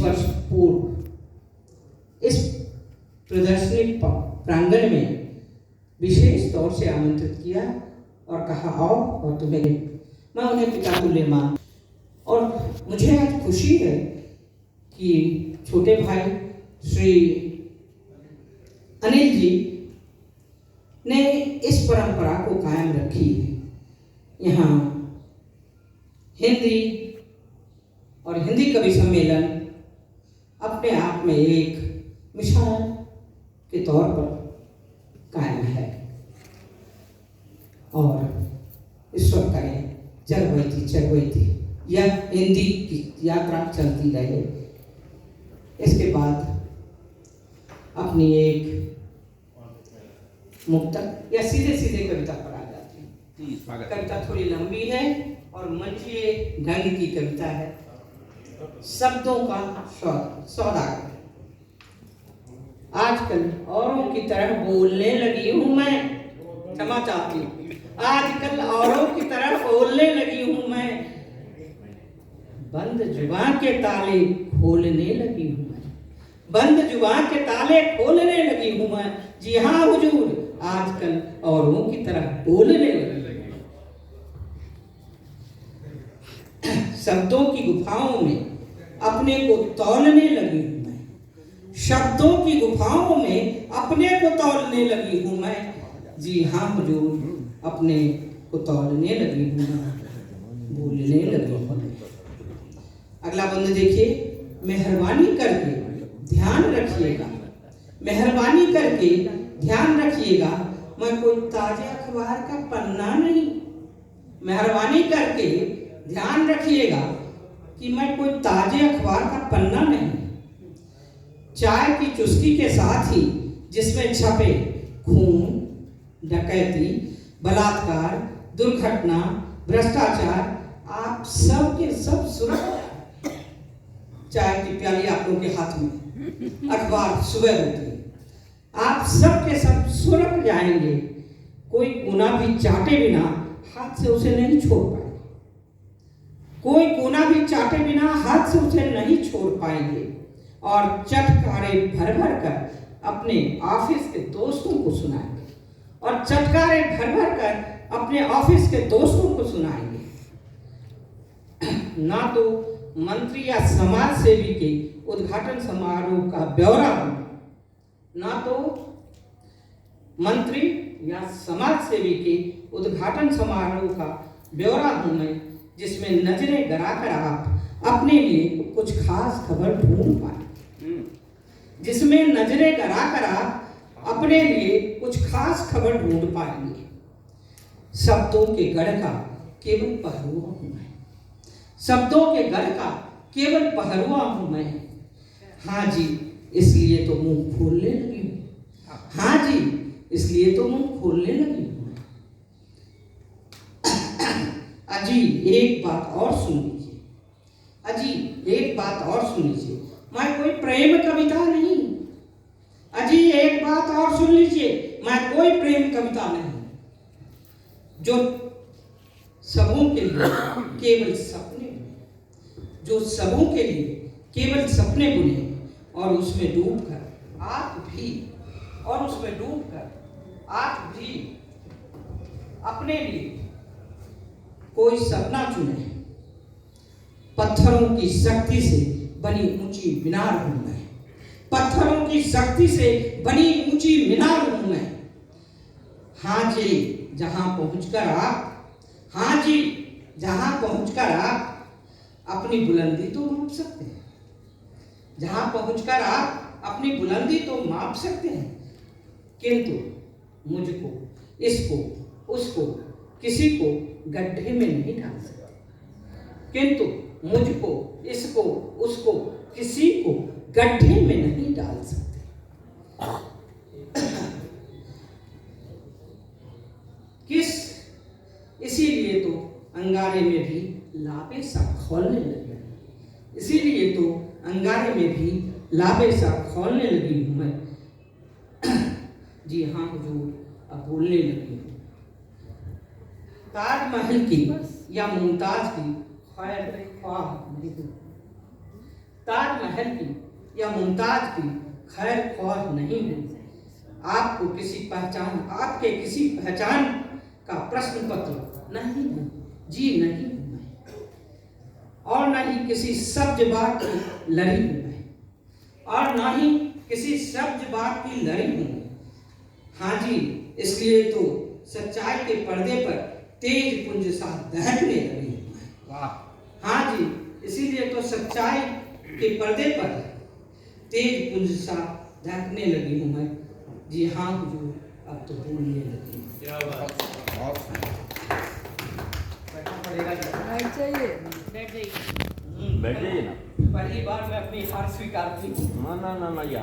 वर्ष पूर्व इस प्रदर्शनी प्रांगण में विशेष तौर से आमंत्रित किया और कहा आओ और तुम्हें मैं उन्हें पिता तुल्य मान। और मुझे आज खुशी है कि छोटे भाई श्री अनिल जी ने इस परंपरा को कायम रखी है। यहाँ हिंदी और हिंदी कवि सम्मेलन अपने आप में एक मिसाल के तौर पर कायम है और ईश्वर करे चरवैती यह हिंदी की यात्रा चलती रहे। इसके बाद अपनी एक मुक्तक या सीधे कविता पर आ जाती है। कविता थोड़ी लंबी है और मंचीय ढंग की कविता है। शब्दों का सौदागर। आजकल औरों की तरह बोलने लगी हूं मैं, क्षमा चाहती हूं। आजकल औरों की तरह बोलने लगी हूं मैं, बंद जुबान के ताले खोलने लगी हूं मैं, बंद जुबान के ताले खोलने लगी हूं मैं। जी हाँ हुजूर, आजकल औरों की तरह बोलने लगी। शब्दों की गुफाओं में अपने को तौलने लगी हूं मैं, शब्दों की गुफाओं में अपने को तौलने लगी हूं मैं। जी हाँ हुजूर, अपने को तौलने लगी हूं मैं, बोलने लगी हूं। अगला बंद देखिए। मेहरबानी करके ध्यान रखिएगा, मेहरबानी करके ध्यान रखिएगा, मैं कोई ताजे अखबार का पन्ना नहीं। मेहरबानी करके ध्यान रखिएगा कि मैं कोई ताजे अखबार का पन्ना नहीं। चाय की चुस्की के साथ ही जिसमें छपे खून, डकैती, बलात्कार, दुर्घटना, भ्रष्टाचार, आप सब के सब सुन। चाय की प्याली आप लोगों के हाथ में, अखबार सुबह होती है, आप सब के सब सुलग जाएंगे। कोई कोना भी चाटे बिना हाथ से उसे नहीं छोड़ पाएंगे, कोई कोना भी चाटे बिना हाथ से उसे नहीं छोड़ पाएंगे। और चटकारे भर भर कर अपने ऑफिस के दोस्तों को सुनाएंगे, और चटकारे भर भर कर अपने ऑफिस के दोस्तों को सुनाएंगे। ना तो मंत्री या समाज सेवी के उद्घाटन समारोह का ब्यौरा हूं, ना तो मंत्री या समाज सेवी के उद्घाटन समारोह का ब्यौरा हूं मैं, जिसमें नजरें गड़ाकर आप अपने लिए कुछ खास खबर ढूंढ पाए, जिसमें नजरें गड़ाकर आप अपने लिए कुछ खास खबर ढूंढ पाएंगे। शब्दों के गढ़ का केवल पहरुआ हूं मैं, शब्दों के गढ़ का केवल पहरुआ हूं मैं। हाँ जी, इसलिए तो मुंह खोलने लगी हूं, हाँ जी, इसलिए तो मुंह खोलने लगी हूं। अजी एक बात और सुन लीजिए, अजी एक बात और सुन लीजिए, मैं कोई प्रेम कविता नहीं। अजी एक बात और सुन लीजिए, मैं कोई प्रेम कविता नहीं, जो सबों के लिए केवल सपने, जो सबों के लिए केवल सपने बुने, और उसमें डूबकर आप भी, और उसमें डूबकर आप भी अपने लिए कोई सपना चुने। पत्थरों की शक्ति से बनी ऊंची मीनार हूं मैं, पत्थरों की शक्ति से बनी ऊंची मीनार हूं मैं। हाँ जी, जहां पहुंचकर आप, हाँ जी, जहां पहुंचकर आप अपनी बुलंदी तो माप सकते हैं, जहां पहुंचकर आप अपनी बुलंदी तो माप सकते हैं, किंतु मुझको, इसको, उसको, किसी को गड्ढे में नहीं डाल सकते, किंतु मुझको, इसको, उसको, किसी को गड्ढे में नहीं डाल सकते। इसीलिए तो अंगारे में भी लाबे सा खोलने लगी, इसीलिए तो अंगारे में भी लाबे सा खोलने लगी हूं मैं। जी हाँ हुजूर, अब बोलने लगी हूं। ताजमहल की या मुमताज की खैर ख्वाह नहीं हूं, ताजमहल की या मुमताज की खैर ख्वाह नहीं हूँ। आपको किसी पहचान, आपके किसी पहचान का प्रश्न पत्र नहीं है, जी नहीं हूँ मैं। और न ही किसी सब्ज बाग की लड़ी हूँ मैं, और न ही किसी सब्ज बाग की लड़ी हूँ मैं। हाँ जी, इसलिए तो सच्चाई के पर्दे पर तेज पुंज सा दहकने लगी हूँ मैं। वाह। हाँ जी, इसीलिए तो सच्चाई के पर्दे पर तेज पुंज सा दहकने लगी हूँ मैं। जी हाँ हुजूर, अब तो बोलने लगी हूँ। क्या बात। बैठना पड़ेगा जी। चाहिए बैठ जाइए। बैठ जाइए ना। पहली बार मैं अपनी हार स्वीकारती हूँ। ना ना ना ना, ये